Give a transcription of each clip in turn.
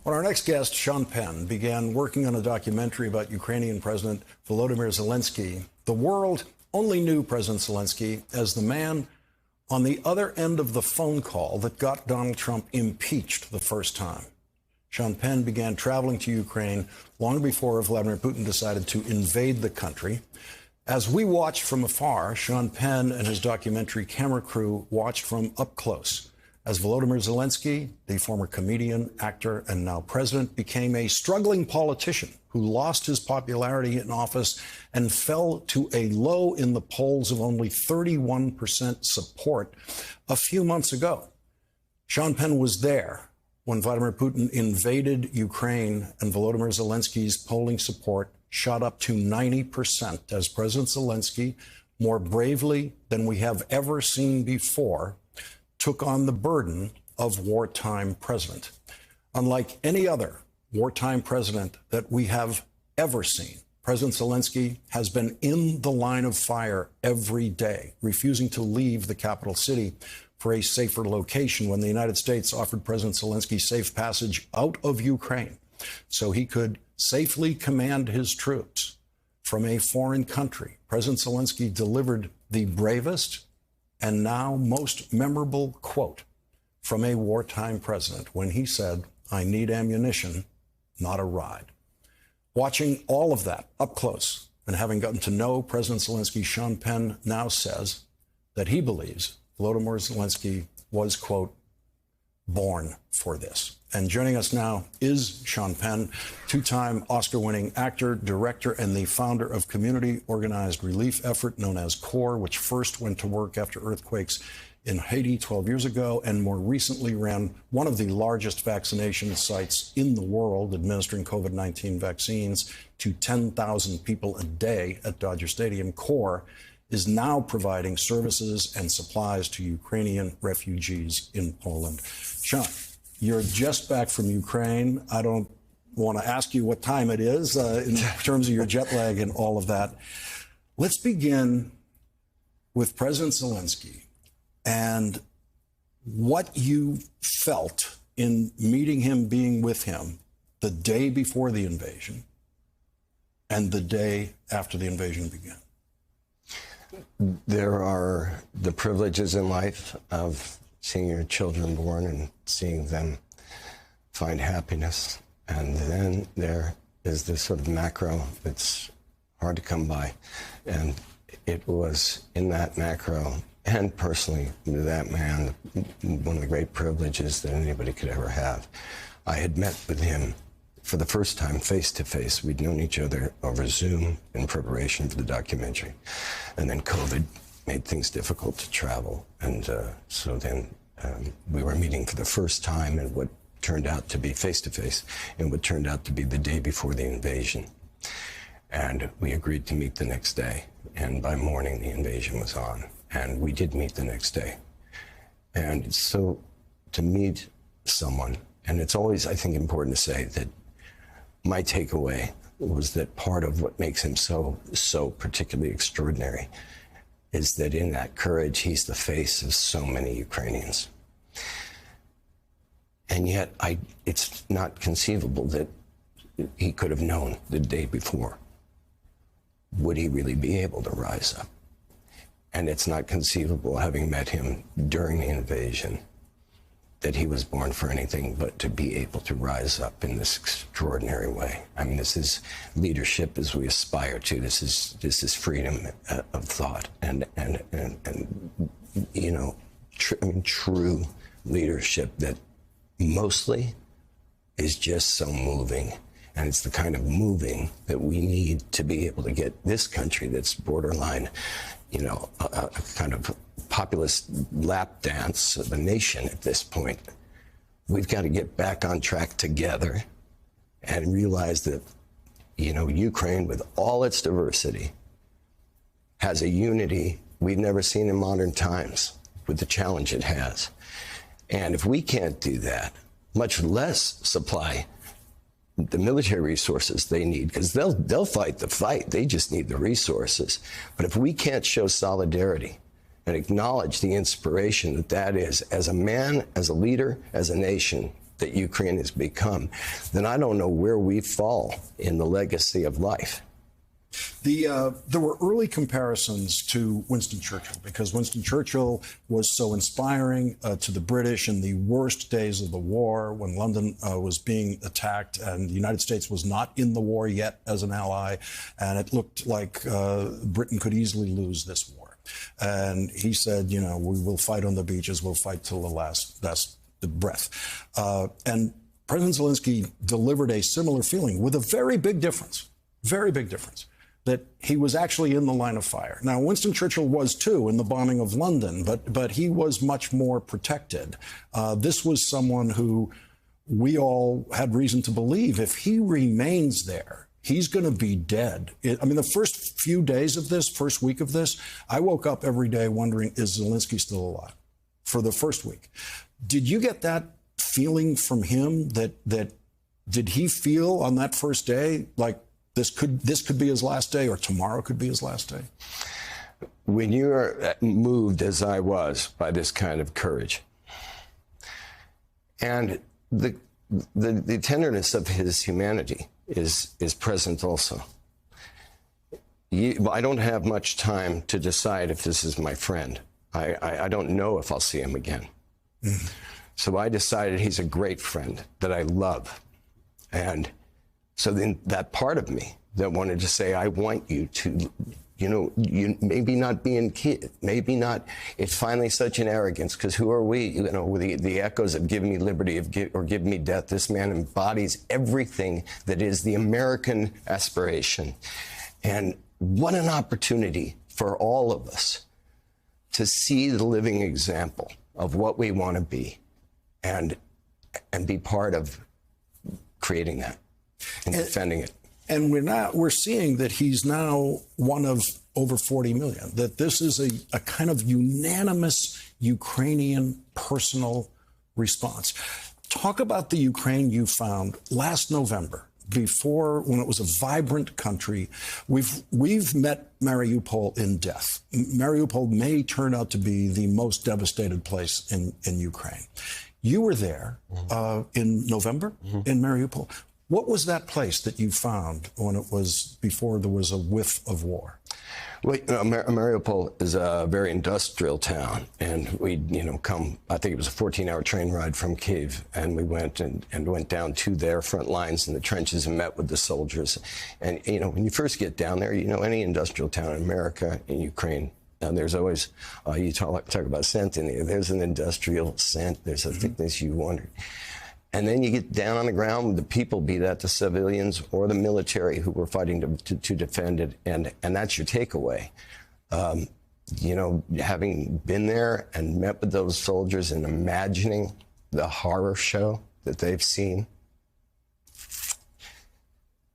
Well, our next guest, Sean Penn, began working on a documentary about Ukrainian President Volodymyr Zelensky. The world only knew President Zelensky as the man on the other end of the phone call that got Donald Trump impeached the first time. Sean Penn began traveling to Ukraine long before Vladimir Putin decided to invade the country. As we watched from afar, Sean Penn and his documentary camera crew watched from up close as Volodymyr Zelensky, the former comedian, actor, and now president, became a struggling politician who lost his popularity in office and fell to a low in the polls of only 31% support a few months ago. Sean Penn was there when Vladimir Putin invaded Ukraine and Volodymyr Zelensky's polling support shot up to 90% as President Zelensky, more bravely than we have ever seen before, took on the burden of wartime president. Unlike any other wartime president that we have ever seen, President Zelensky has been in the line of fire every day, refusing to leave the capital city for a safer location when the United States offered President Zelensky safe passage out of Ukraine so he could safely command his troops from a foreign country. President Zelensky delivered the bravest and now most memorable quote from a wartime president when he said, "I need ammunition, not a ride." Watching all of that up close and having gotten to know President Zelensky, Sean Penn now says that he believes Volodymyr Zelensky was, quote, born for this. And joining us now is Sean Penn, two-time Oscar-winning actor, director, and the founder of community-organized relief effort known as CORE, which first went to work after earthquakes in Haiti 12 years ago and more recently ran one of the largest vaccination sites in the world, administering COVID-19 vaccines to 10,000 people a day at Dodger Stadium. CORE is now providing services and supplies to Ukrainian refugees in Poland. Sean, you're just back from Ukraine. I don't want to ask you what time it is in terms of your jet lag and all of that. Let's begin with President Zelensky and what you felt in meeting him, being with him the day before the invasion and the day after the invasion began. There are the privileges in life of seeing your children born and seeing them find happiness. And then there is this sort of macro that's hard to come by. And it was in that macro and personally to that man, one of the great privileges that anybody could ever have. I had met with him for the first time face-to-face. We'd known each other over Zoom in preparation for the documentary. And then COVID made things difficult to travel. And so then we were meeting for the first time in what turned out to be face-to-face and what turned out to be the day before the invasion. And we agreed to meet the next day. And by morning, the invasion was on. And we did meet the next day. And so to meet someone, and it's always, I think, important to say that my takeaway was that part of what makes him so particularly extraordinary is that in that courage, he's the face of so many Ukrainians. And yet, it's not conceivable that he could have known the day before. Would he really be able to rise up? And it's not conceivable, having met him during the invasion, that he was born for anything but to be able to rise up in this extraordinary way. I mean, this is leadership as we aspire to. This is freedom of thought and you know, true leadership that mostly is just so moving. And it's the kind of moving that we need to be able to get this country that's borderline, you know, a kind of populist lap dance of the nation at this point. We've got to get back on track together and realize that, you know, Ukraine, with all its diversity, has a unity we've never seen in modern times with the challenge it has. And if we can't do that, much less supply the military resources they need, because they'll fight the fight. They just need the resources. But if we can't show solidarity and acknowledge the inspiration that is, as a man, as a leader, as a nation, that Ukraine has become, then I don't know where we fall in the legacy of life. There were early comparisons to Winston Churchill because Winston Churchill was so inspiring to the British in the worst days of the war when London was being attacked and the United States was not in the war yet as an ally. And it looked like Britain could easily lose this war. And he said, you know, we will fight on the beaches. We'll fight till the last breath. And President Zelensky delivered a similar feeling with a very big difference, that he was actually in the line of fire. Now, Winston Churchill was too in the bombing of London, but he was much more protected. This was someone who we all had reason to believe if he remains there, he's going to be dead. I mean, the first few days of this, first week of this, I woke up every day wondering, is Zelensky still alive? For the first week. Did you get that feeling from him that did he feel on that first day like this could be his last day, or tomorrow could be his last day? When you're moved, as I was, by this kind of courage, and the tenderness of his humanity is present also. I don't have much time to decide if this is my friend. I don't know if I'll see him again. Mm-hmm. So I decided he's a great friend that I love. And so then that part of me that wanted to say, I want you to, you maybe not being kid, maybe not, it's finally such an arrogance, because who are we? You know, the echoes of give me liberty or give me death. This man embodies everything that is the American aspiration. And what an opportunity for all of us to see the living example of what we want to be and be part of creating that and defending it. And we're seeing that he's now one of over 40 million, that this is a kind of unanimous Ukrainian personal response. Talk about the Ukraine you found last November, before, when it was a vibrant country. We've met Mariupol in death. Mariupol may turn out to be the most devastated place in Ukraine. You were there in November in Mariupol. What was that place that you found when it was before there was a whiff of war? Well, Mariupol is a very industrial town, and we'd, come, I think it was a 14-hour train ride from Kyiv, and we went and went down to their front lines in the trenches and met with the soldiers. And, when you first get down there, any industrial town in America, in Ukraine, there's always, you talk about scent in there, there's an industrial scent, there's a thickness you wonder. And then you get down on the ground with the people, be that the civilians or the military who were fighting to defend it, and that's your takeaway. Having been there and met with those soldiers and imagining the horror show that they've seen,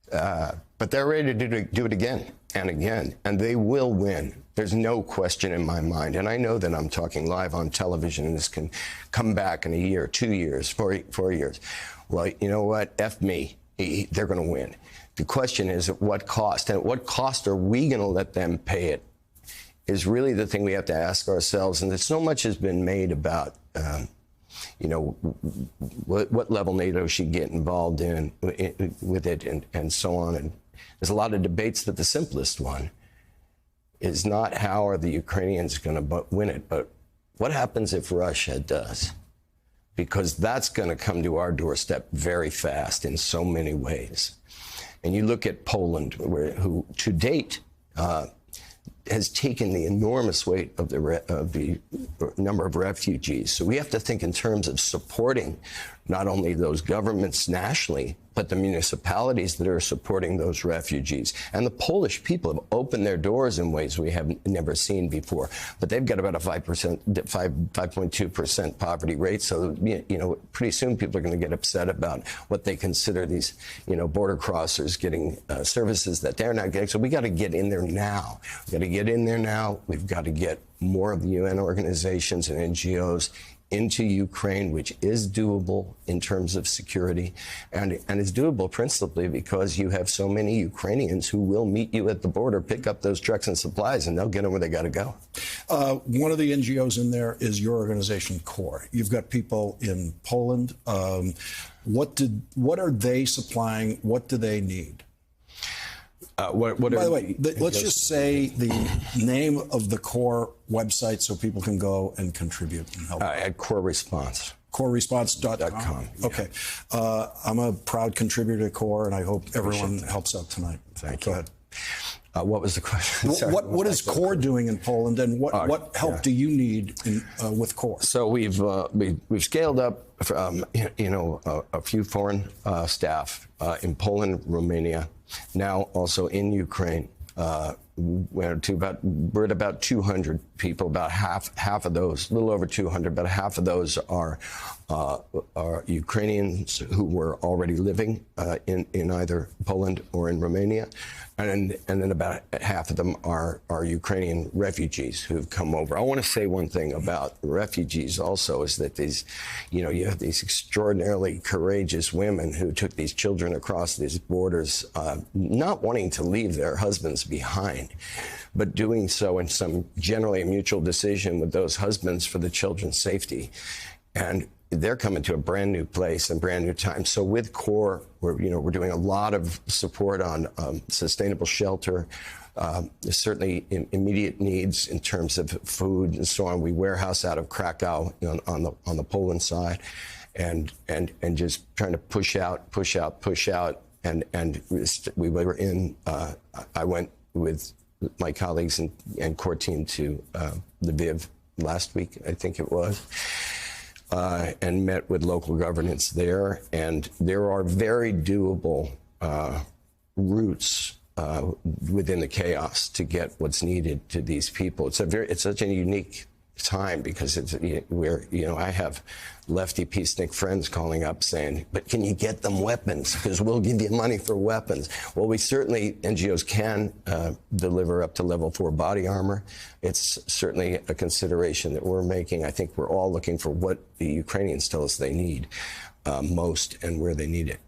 but they're ready to do it again and again, and they will win. There's no question in my mind. And I know that I'm talking live on television, and this can come back in a year, 2 years, 4 years. Well, you know what? F me. They're going to win. The question is at what cost? And at what cost are we going to let them pay it is really the thing we have to ask ourselves. And so much has been made about, what level NATO should get involved in with it and so on. And there's a lot of debates, but the simplest one is not how are the Ukrainians going to win it, but what happens if Russia does? Because that's going to come to our doorstep very fast in so many ways. And you look at Poland, who to date has taken the enormous weight of the number of refugees. So we have to think in terms of supporting not only those governments nationally, but the municipalities that are supporting those refugees. And the Polish people have opened their doors in ways we have never seen before. But they've got about a 5.2% poverty rate. So, pretty soon people are going to get upset about what they consider these, border crossers getting services that they're not getting. So we got to get in there now. We've got to get in there now. We've got to get more of the UN organizations and NGOs into Ukraine, which is doable in terms of security, and is doable principally because you have so many Ukrainians who will meet you at the border, pick up those trucks and supplies, and they'll get them where they got to go. One of the NGOs in there is your organization, CORE. You've got people in Poland. What are they supplying? What do they need? By the way, let's just say the name of the CORE website so people can go and contribute and help. At CORE Response. CoreResponse.com. Yeah. Okay. I'm a proud contributor to CORE, and I hope everyone helps out tonight. Thank you. Go ahead. What was the question? What is CORE doing in Poland, and what help do you need with CORE? So we've scaled up from a few foreign staff in Poland, Romania, now also in Ukraine. We're at about 200 people. About half of those, a little over 200, about half of those are Ukrainians who were already living in either Poland or in Romania, and then about half of them are Ukrainian refugees who've come over. I want to say one thing about refugees also is that you have these extraordinarily courageous women who took these children across these borders, not wanting to leave their husbands behind, but doing so in some generally a mutual decision with those husbands for the children's safety. And they're coming to a brand new place and brand new time. So with CORE, we're doing a lot of support on sustainable shelter. There's certainly immediate needs in terms of food and so on. We warehouse out of Krakow on the Poland side, and just trying to push out. And we were in. I went with my colleagues and CORE team to Lviv last week, I think it was. And met with local governance there, and there are very doable routes within the chaos to get what's needed to these people. It's such a unique time because I have lefty peacenik friends calling up saying, but can you get them weapons? Because we'll give you money for weapons. Well, NGOs can deliver up to level 4 body armor. It's certainly a consideration that we're making. I think we're all looking for what the Ukrainians tell us they need most and where they need it.